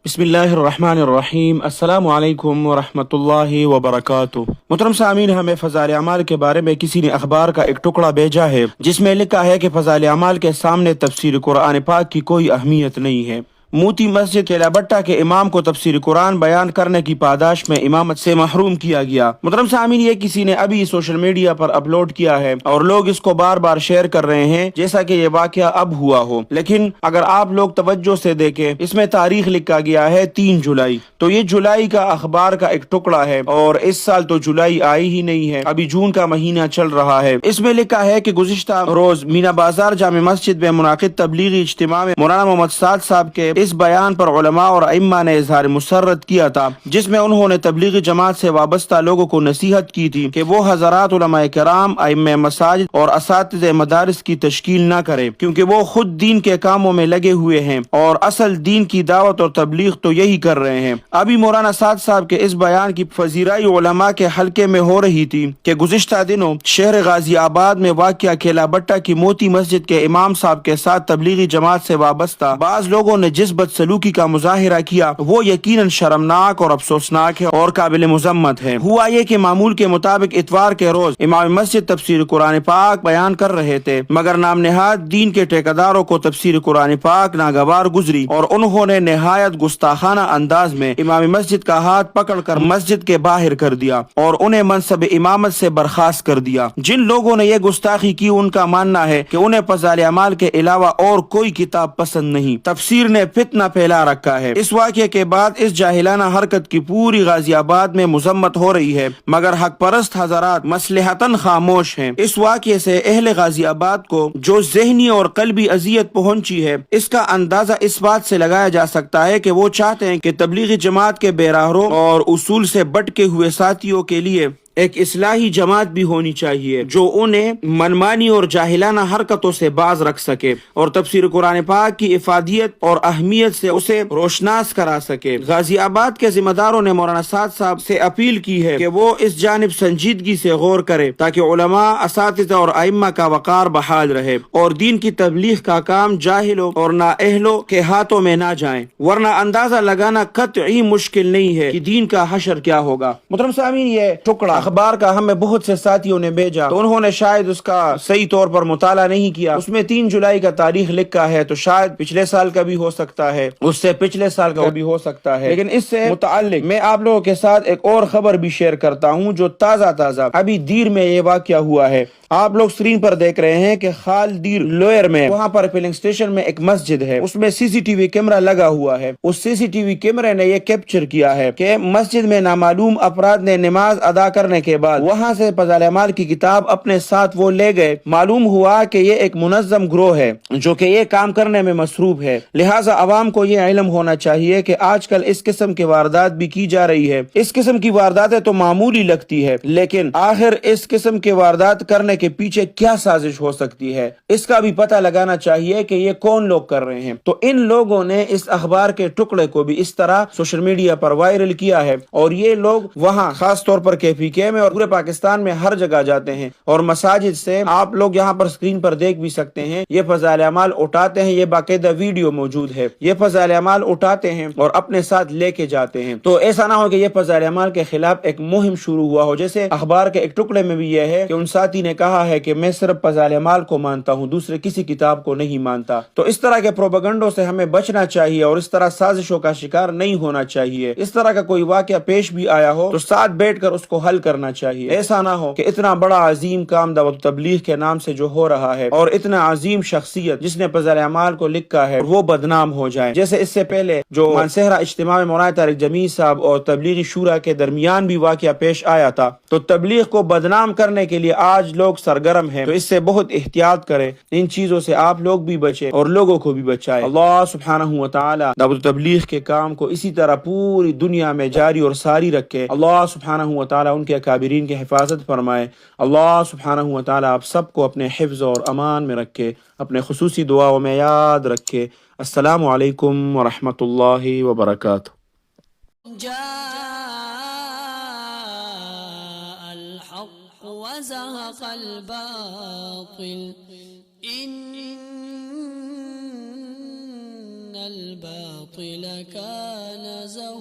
بسم اللہ الرحمن الرحیم، السلام علیکم ورحمۃ اللہ وبرکاتہ۔ محترم سامعین، ہمیں فضائل اعمال کے بارے میں کسی نے اخبار کا ایک ٹکڑا بھیجا ہے جس میں لکھا ہے کہ فضائل اعمال کے سامنے تفسیر قرآن پاک کی کوئی اہمیت نہیں ہے۔ موتی مسجد کیلا بٹہ کے امام کو تفسیر قرآن بیان کرنے کی پاداش میں امامت سے محروم کیا گیا۔ محترم سامعین، یہ کسی نے ابھی سوشل میڈیا پر اپلوڈ کیا ہے اور لوگ اس کو بار بار شیئر کر رہے ہیں جیسا کہ یہ واقعہ اب ہوا ہو، لیکن اگر آپ لوگ توجہ سے دیکھیں اس میں تاریخ لکھا گیا ہے 3 جولائی، تو یہ جولائی کا اخبار کا ایک ٹکڑا ہے اور اس سال تو جولائی آئی ہی نہیں ہے، ابھی جون کا مہینہ چل رہا ہے۔ اس میں لکھا ہے کہ گزشتہ روز مینا بازار جامع مسجد میں منعقد تبلیغی اجتماع میں مولانا محمد سعد صاحب کے اس بیان پر علماء اور ائمہ نے اظہار مسرت کیا تھا، جس میں انہوں نے تبلیغی جماعت سے وابستہ لوگوں کو نصیحت کی تھی کہ وہ حضرات علماء کرام، ائمہ مساجد اور اساتذہ مدارس کی تشکیل نہ کرے، کیونکہ وہ خود دین کے کاموں میں لگے ہوئے ہیں اور اصل دین کی دعوت اور تبلیغ تو یہی کر رہے ہیں۔ ابھی مولانا سعد صاحب کے اس بیان کی پذیرائی علماء کے حلقے میں ہو رہی تھی کہ گزشتہ دنوں شہر غازی آباد میں واقع کیلا بٹہ کی موتی مسجد کے امام صاحب کے ساتھ تبلیغی جماعت سے وابستہ بعض لوگوں نے جس بدسلوکی کا مظاہرہ کیا وہ یقیناً شرمناک اور افسوسناک ہے اور قابل مذمت ہے۔ ہوا یہ کہ معمول کے مطابق اتوار کے روز امام مسجد تفسیر قرآن پاک بیان کر رہے تھے، مگر نام نہاد دین کے ٹھیکیداروں کو تفسیر قرآن پاک ناگوار گزری اور انہوں نے نہایت گستاخانہ انداز میں امام مسجد کا ہاتھ پکڑ کر مسجد کے باہر کر دیا اور انہیں منصب امامت سے برخاست کر دیا۔ جن لوگوں نے یہ گستاخی کی ان کا ماننا ہے کہ انہیں فضائل اعمال کے علاوہ اور کوئی کتاب پسند نہیں۔ تفسیر نے فتنہ پھیلا رکھا ہے۔ اس واقعے کے بعد اس جاہلانہ حرکت کی پوری غازی آباد میں مذمت ہو رہی ہے، مگر حق پرست حضرات مصلحتاً خاموش ہیں۔ اس واقعے سے اہل غازی آباد کو جو ذہنی اور قلبی اذیت پہنچی ہے، اس کا اندازہ اس بات سے لگایا جا سکتا ہے کہ وہ چاہتے ہیں کہ تبلیغی جماعت کے بے راہروں اور اصول سے بٹکے ہوئے ساتھیوں کے لیے ایک اصلاحی جماعت بھی ہونی چاہیے جو انہیں منمانی اور جاہلانہ حرکتوں سے باز رکھ سکے اور تفسیر قرآن پاک کی افادیت اور اہمیت سے اسے روشناس کرا سکے۔ غازی آباد کے ذمہ داروں نے مولانا سعد صاحب سے اپیل کی ہے کہ وہ اس جانب سنجیدگی سے غور کرے تاکہ علماء، اساتذہ اور ائمہ کا وقار بحال رہے اور دین کی تبلیغ کا کام جاہلوں اور نااہلوں کے ہاتھوں میں نہ جائیں، ورنہ اندازہ لگانا قطعی مشکل نہیں ہے کہ دین کا حشر کیا ہوگا۔ محترم سامعین، یہ ٹکڑا اخبار کا ہمیں بہت سے ساتھیوں نے بھیجا تو انہوں نے شاید اس کا صحیح طور پر مطالعہ نہیں کیا۔ اس میں 3 جولائی کا تاریخ لکھا ہے، تو شاید پچھلے سال کا بھی ہو سکتا ہے، اس سے پچھلے سال کا بھی ہو سکتا ہے، لیکن اس سے متعلق میں آپ لوگوں کے ساتھ ایک اور خبر بھی شیئر کرتا ہوں جو تازہ ابھی دیر میں یہ واقعہ ہوا ہے۔ آپ لوگ سکرین پر دیکھ رہے ہیں کہ خالدیر لوئر میں، وہاں پر فلنگ سٹیشن میں ایک مسجد ہے، اس میں سی سی ٹی وی کیمرہ لگا ہوا ہے۔ اس سی سی ٹی وی کیمرے نے یہ کیپچر کیا ہے کہ مسجد میں نامعلوم افراد نے نماز ادا کرنے کے بعد وہاں سے فضائل اعمال کی کتاب اپنے ساتھ وہ لے گئے۔ معلوم ہوا کہ یہ ایک منظم گروہ ہے جو کہ یہ کام کرنے میں مصروف ہے، لہٰذا عوام کو یہ علم ہونا چاہیے کہ آج کل اس قسم کی واردات بھی کی جا رہی ہے۔ اس قسم کی وارداتیں تو معمولی لگتی ہے، لیکن آخر اس قسم کی واردات کرنے کے پیچھے کیا سازش ہو سکتی ہے، اس کا بھی پتہ لگانا چاہیے کہ یہ کون لوگ کر رہے ہیں۔ تو ان لوگوں نے اس اخبار کے ٹکڑے کو بھی اس طرح سوشل میڈیا پر وائرل کیا ہے اور یہ لوگ وہاں خاص طور پر KPK میں اور پورے پاکستان میں ہر جگہ جاتے ہیں اور مساجد سے، آپ لوگ یہاں پر سکرین پر دیکھ بھی سکتے ہیں، یہ فضائل اعمال اٹھاتے ہیں، یہ باقاعدہ ویڈیو موجود ہے، یہ فضائل اعمال اٹھاتے ہیں اور اپنے ساتھ لے کے جاتے ہیں۔ تو ایسا نہ ہو کہ یہ فضائل اعمال کے خلاف ایک مہم شروع ہوا ہو، جیسے اخبار کے ایک ٹکڑے میں بھی یہ ہے کہ ان ساتھی نے کہا ہے کہ میں صرف فضائل اعمال کو مانتا ہوں، دوسرے کسی کتاب کو نہیں مانتا۔ تو اس طرح کے پروپیگنڈوں سے ہمیں بچنا چاہیے اور اس طرح سازشوں کا شکار نہیں ہونا چاہیے۔ اس طرح کا کوئی واقعہ پیش بھی آیا ہو تو ساتھ بیٹھ کر اس کو حل کرنا چاہیے۔ ایسا نہ ہو کہ اتنا بڑا عظیم کام دعوت تبلیغ کے نام سے جو ہو رہا ہے اور اتنا عظیم شخصیت جس نے فضائل اعمال کو لکھا ہے وہ بدنام ہو جائے، جیسے اس سے پہلے جو مانسہرہ اجتماع میں مولانا طارق جمیل صاحب اور تبلیغی شورا کے درمیان بھی واقعہ پیش آیا تھا۔ تو تبلیغ کو بدنام کرنے کے لیے آج لوگ سرگرم ہیں، تو اس سے بہت احتیاط کریں، ان چیزوں سے آپ لوگ بھی بچیں اور لوگوں کو بھی بچائیں۔ اللہ سبحانہ و تعالی دعوت تبلیغ کے کام کو اسی طرح پوری دنیا میں جاری اور ساری رکھے۔ اللہ سبحانہ و تعالی ان کے اکابرین کی حفاظت فرمائے۔ اللہ سبحانہ و تعالی آپ سب کو اپنے حفظ اور امان میں رکھے، اپنے خصوصی دعاؤں میں یاد رکھے۔ السلام علیکم ورحمۃ اللہ وبرکاتہ۔ الحق وزهق الباطل إن الباطل الباطل كان زهوقا